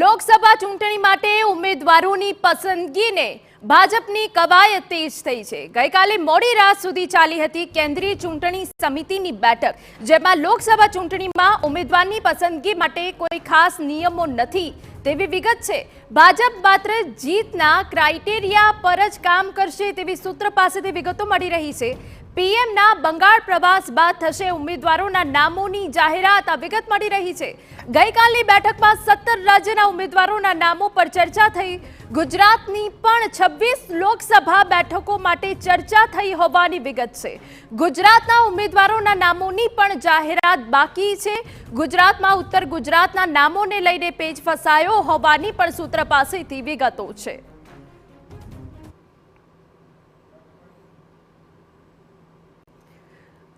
લોકસભા ચૂંટણી માટે ઉમેદવારોની પસંદગીને ભાજપની કવાયત તેજ થઈ છે। ગઈકાલે મોડી રાત સુધી ચાલી હતી કેન્દ્રીય ચૂંટણી સમિતિની બેઠક, જેમાં લોકસભા ચૂંટણીમાં ઉમેદવારની પસંદગી માટે કોઈ ખાસ નિયમો નથી તેવી વિગત છે। ભાજપ માત્ર જીતના ક્રાઇટેરિયા પર જ કામ કરશે તેવી સૂત્ર પાસેથી વિગતો મળી રહી છે। પીએમના બંગાળ પ્રવાસ બાદ થશે ઉમેદવારોના નામોની જાહેરાત, આ વિગત મળી રહી છે। ગઈકાલની બેઠકમાં 17 રાજ્યના ઉમેદવારોના નામો પર ચર્ચા થઈ। ગુજરાતની પણ 26 લોકસભા બેઠકો માટે ચર્ચા થઈ હોવાની વિગત છે। ગુજરાતના ઉમેદવારોના નામોની પણ જાહેરાત બાકી છે। ગુજરાતમાં ઉત્તર ગુજરાતના નામોને લઈને પેચ ફસાયો હોવાની પણ સૂત્ર પાસેથી વિગતો છે।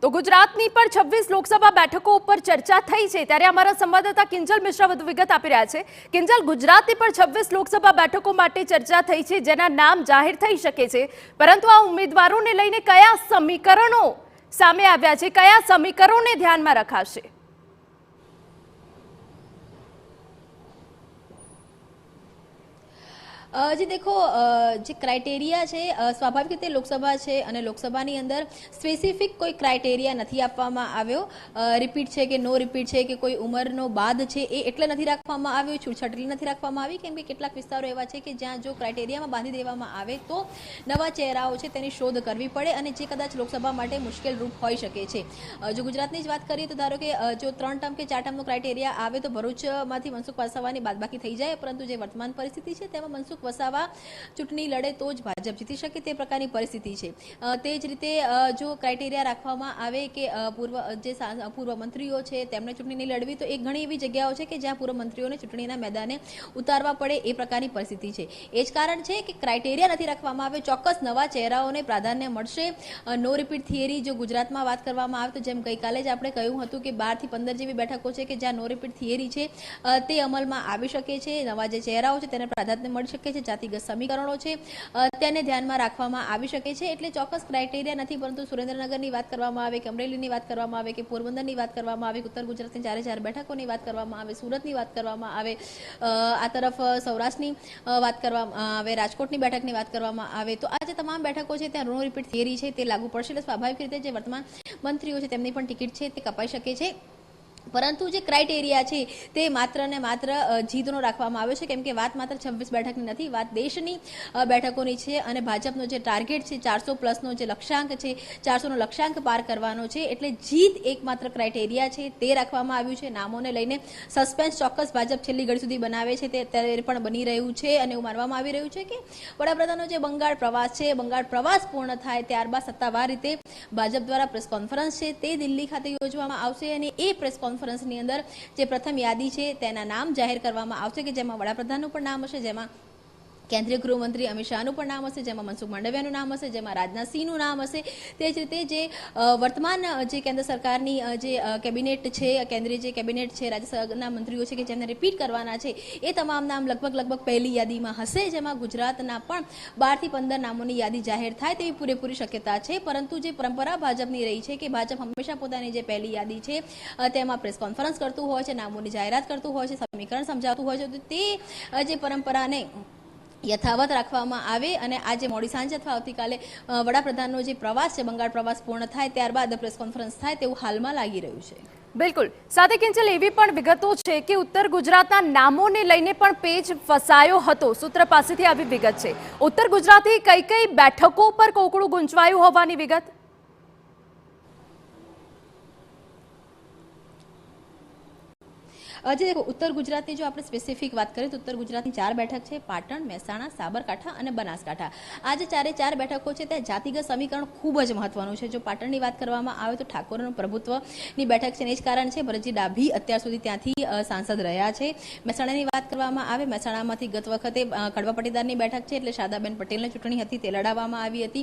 તો ગુજરાતની પણ 26 લોકસભા બેઠકો ઉપર ચર્ચા થઈ છે, ત્યારે અમારા સંવાદદાતા કિંજલ મિશ્રા વધુ વિગત આપી રહ્યા છે। કિંજલ, ગુજરાતની પણ 26 લોકસભા બેઠકો માટે ચર્ચા થઈ છે, જેના નામ જાહેર થઈ શકે છે, પરંતુ આ ઉમેદવારોને લઈને કયા સમીકરણો સામે આવ્યા છે, કયા સમીકરણોને ધ્યાનમાં રખાશે? जी देखो, जो क्राइटेरिया है स्वाभाविक रीते लोकसभा है और लोकसभा अंदर स्पेसिफिक कोई क्राइटेरिया नहीं आपवामां आव्यो। रिपीट है कि नो रिपीट है कि कोई उमरनो बाद है एटले नहीं राखवामां आव्यो, छूटछाट नहीं राखवामां आवी, केम के केटलाक विस्तारो एवा छे कि ज्यां जो क्राइटेरिया में बांधी देवामां आवे तो नवा चेहराओ छे तेनी शोध करवी पड़े अने जे कदाच लोकसभा माटे मुश्केल रूप होई शके छे। जो गुजरातनी ज वात करीए तो धारो के जो 3 टर्म के 4 टर्मनो क्राइटेरिया आवे तो भरूचमांथी मनसुख वसावानी बादबाकी थई जाए, परंतु जे वर्तमान परिस्थिति छे तेमां मनसुख वसावा चूंटणी लड़े तो ज भाजप जीती शके ते प्रकारनी परिस्थिति छे। ते ज रीते जो क्राइटेरिया राखवामां आवे के पूर्व मंत्रीओ छे तेमणे चूंटणी नहीं लड़वी तो एक घणी एवी जग्याओ छे के ज्यां पूर्व मंत्रीओने चूंटणीना मैदाने उतारवा पड़े ए प्रकारनी परिस्थिति छे। ए ज कारण छे के क्राइटेरिया नहीं राखवामां आवे, चोक्कस नवा चेहराओने प्राधान्य मळशे। नो रिपीट थियरी जो गुजरातमां वात करवामां आवे तो जेम गईकाले ज आपणे कह्युं हतुं के 12 થી 15 जेवी बेठको छे के ज्यां नो रिपीट थियरी छे ते अमलमां आवी शके छे। नवा जे चेहराओ छे तेने प्राधान्य मळी शके छे, जातिगत समीकरणों छे तेने ध्यानमां राखवामां आवी शके छे। एटले चोक्कस क्राइटेरिया नहीं, परंतु सुरेन्द्रनगरनी वात करवामां आवे के अमरेलीनी वात करवामां आवे के पोरबंदरनी वात करवामां आवे, उत्तर गुजरातनी 4 बेठकोनी वात करवामां आवे, सूरतनी वात करवामां आवे, आ तरफ सौराष्ट्रनी वात करवामां आवे, राजकोटनी बेठकनी वात करवामां आवे तो आ जे तमाम बेठको छे त्यां नो रिपीट थियरी छे ते लागू पड़शे। એટલે સ્વાભાવિક રીતે જે વર્તમાન મંત્રીઓ છે તેમની પણ ટિકિટ છે તે કપાઈ શકે છે, परंतु जो क्राइटेरिया है ते मात्र ने मात्र जीतनो राखवामां आव्यो छे, केम के वात मात्र 26 बेठकनी नथी, वात देशनी बेठकोनी छे अने भाजपनो जे टार्गेट छे 400 प्लसनो जे लक्ष्यांक छे 400 नो लक्ष्यांक पार करवानो छे, एटले जीत एकमात्र क्राइटेरिया छे ते राखवामां आव्युं छे। नामोने लईने सस्पेन्स चोक्कस भाजप छेल्ली घड़ी सुधी बनावे छे ते त्यारे पण बनी रह्युं छे अने एवुं मानवामां आवी रह्युं छे के वडाप्रधाननो जे बंगाळ प्रवास छे, बंगाळ प्रवास पूर्ण थाय त्यारबाद सत्तावार रीते भाजप द्वारा प्रेस कॉन्फरन्स छे ते दिल्ही खाते योजवामां आवशे अने ए प्रेस कॉन्फरन्सनी अंदर जे प्रथम यादी छे तेना नाम जाहिर करवामां आवशे के जेमां वडाप्रधाननुं पण नाम हशे, जेमां केन्द्रीय गृहमंत्री अमित शाहનું પણ નામ હશે, જેમાં મનસુખ માંડવિયાનું નામ હશે, જેમાં રાજનાથસિંહનું નામ હશે। તે જ રીતે જે વર્તમાન જે કેન્દ્ર સરકારની જે કેબિનેટ છે, કેન્દ્રીય જે કેબિનેટ છે, રાજ્યના મંત્રીઓ છે કે જેમને રિપીટ કરવાના છે એ તમામ નામ લગભગ પહેલી યાદીમાં હશે, જેમાં ગુજરાતના પણ 12 થી 15 નામોની યાદી જાહેર થાય તેવી પૂરેપૂરી શક્યતા છે। પરંતુ જે પરંપરા ભાજપની રહી છે કે ભાજપ હંમેશા પોતાની જે પહેલી યાદી છે તેમાં પ્રેસ કોન્ફરન્સ કરતું હોય છે, નામોની જાહેરાત કરતું હોય છે, સમીકરણ સમજાવતું હોય છે, તો તે જે પરંપરાને यथावत राखवामां आवे अने आज मोडी सांजे अथवा आवतीकाले वडाप्रधाननो जे प्रवास छे बंगाळ प्रवास पूर्ण थाय त्यारबाद प्रेस कॉन्फरन्स थाय तेवुं हालमां लागी रह्युं छे। बिल्कुल साथे किंचल एवी पण विगतो छे के उत्तर गुजरातना नामोने लईने पण पेज फसायो हतो, सूत्र पासेथी आवी विगत छे। उत्तर गुजरातनी कई बेठको पर कोकळुं गुंजवायुं होवानी विगत। जे देखो उत्तर गुजरात की जो आप स्पेसिफिक बात करें तो उत्तर गुजरात 4 बेठक है, पाटण, महेसाणा, साबरकांठा और बनासकांठा। आ जे 4 बेठको है त्यां जातिगत समीकरण खूब ज महत्वनुं छे। जो पाटणनी वात करवामां आवे तो ठाकोरनो प्रभुत्वनी बेठक छे, ए ज कारण छे भरतजी डाभी अत्यार सुधी त्यांथी सांसद रह्या छे। महेसाणानी वात करवामां आवे, महेसाणामांथी गत वखते कड़वा पटीदाરની बेठक छे એટલે શારદાબેન પટેલની ચૂંટણી હતી તે લડાવવામાં આવી હતી।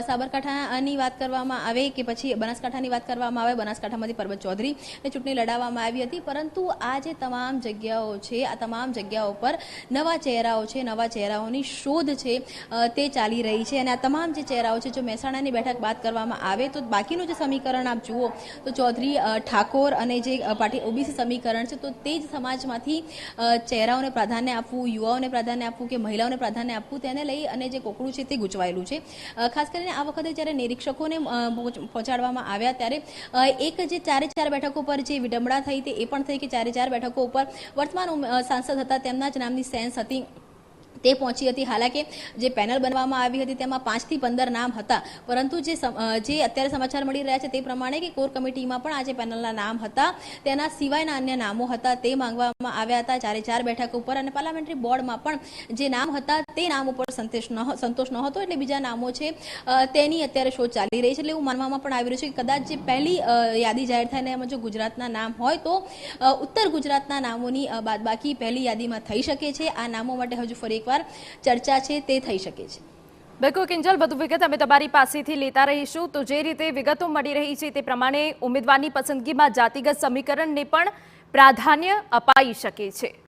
સાબરકાંઠાની વાત કરવામાં આવે કે પછી બનાસકાંઠાની વાત કરવામાં આવે, બનાસકાંઠામાંથી પરબત ચૌધરીની ચૂંટણી લડાવવામાં આવી હતી, પરંતુ આ આ જે તમામ જગ્યાઓ છે, આ તમામ જગ્યાઓ પર નવા ચહેરાઓ છે, નવા ચહેરાઓની શોધ છે તે ચાલી રહી છે. અને આ તમામ જે ચહેરાઓ છે, જો મહેસાણાની બેઠક બાદ કરવામાં આવે તો બાકીનું જે સમીકરણ આપ જુઓ તો ચૌધરી, ઠાકોર અને જે પાટીલ ઓબીસી સમીકરણ છે, તો તે જ સમાજમાંથી ચહેરાઓને પ્રાધાન્ય આપવું, યુવાઓને પ્રાધાન્ય આપવું કે મહિલાઓને પ્રાધાન્ય આપવું, તેને લઈ અને જે કોકડું છે તે ગૂંચવાયેલું છે. ખાસ કરીને આ વખતે જ્યારે નિરીક્ષકોને પહોંચાડવામાં આવ્યા ત્યારે એક જે 4 બેઠકો પર જે વિડંબણા થઈ તે એ પણ થઈ કે 4 બેઠકો ઉપર વર્તમાન સાંસદ હતા તેમના જ નામની સેન્સ હતી તે પહોંચી હતી. હાલાકે જે પેનલ બનવામાં આવી હતી તેમાં 5 થી 15 નામ હતા, પરંતુ જે અત્યારે સમાચાર મળી રહ્યા છે તે પ્રમાણે કે કોર કમિટીમાં પણ આ જે પેનલના નામ હતા તેના સિવાયના અન્ય નામો હતા તે માંગવામાં આવ્યા હતા 4 બેઠકો ઉપર. અને પાર્લામેન્ટરી બોર્ડમાં પણ જે નામ હતા તે નામ ઉપર સંતોષ નહોતો, એટલે બીજા નામો છે તેની અત્યારે શોધ ચાલી રહી છે. એટલે એવું માનવામાં પણ આવી રહ્યું છે કે કદાચ જે પહેલી યાદી જાહેર થાય એમાં જો ગુજરાતના નામ હોય તો ઉત્તર ગુજરાતના નામોની બાદબાકી પહેલી યાદીમાં થઈ શકે છે. આ નામો માટે હજુ ફરી એકવાર ચર્ચા છે તે થઈ શકે છે. બિલકુલ કિંજલ, વધુ વિગત અમે તમારી પાસેથી લેતા રહીશું. તો જે રીતે વિગતો મળી રહી છે તે પ્રમાણે ઉમેદવારની પસંદગીમાં જાતિગત સમીકરણને પણ પ્રાધાન્ય અપાઈ શકે છે.